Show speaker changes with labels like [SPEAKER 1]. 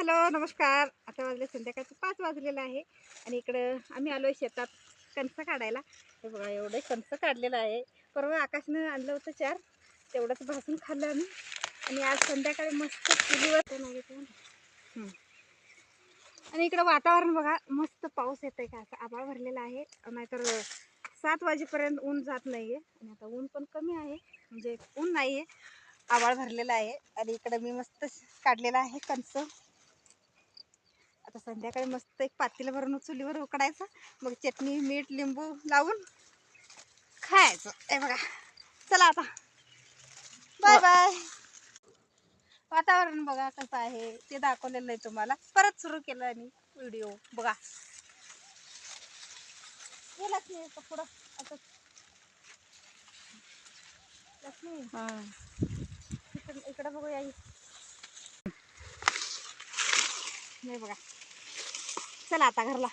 [SPEAKER 1] Hello नमस्कार. आता वाजले संध्याकाळचे 5 वाजलेलं आहे आणि इकडं आम्ही आलोय शेतात कणसं काढायला. हे बघा एवढे कणसं काढलेलं आहे. परवा आकाशनं आणलं होतं 4, तेवढंच भाजून खाल्लं आम्ही. आणि आज संध्याकाळी मस्त चुलीवर मागितलं. आणि इकडं वातावरण बघा, मस्त पाऊस येतोय का, असं आभाळ भरलेला आहे. नाहीतर 7 वाजेपर्यंत ऊन जात नाहीये आणि आता ऊन पण कमी आहे, म्हणजे ऊन नाहीये, आभाळ भरलेला आहे. आणि इकडे मी मस्त काढलेला आहे कणस. आता संध्याकाळी मस्त एक पातेलं भरून चुलीवर उकडायचं, मग चटणी मीठ लिंबू लावून खायचं. हे बघा, चला आता बाय बाय. वातावरण बघा कसं आहे ते दाखवलेलं आहे तुम्हाला. परत सुरू केलं आणि व्हिडिओ बघा. गेलाच नाही पुढं आता. इकडे बघूया. नाही बघा, चला आता घरला.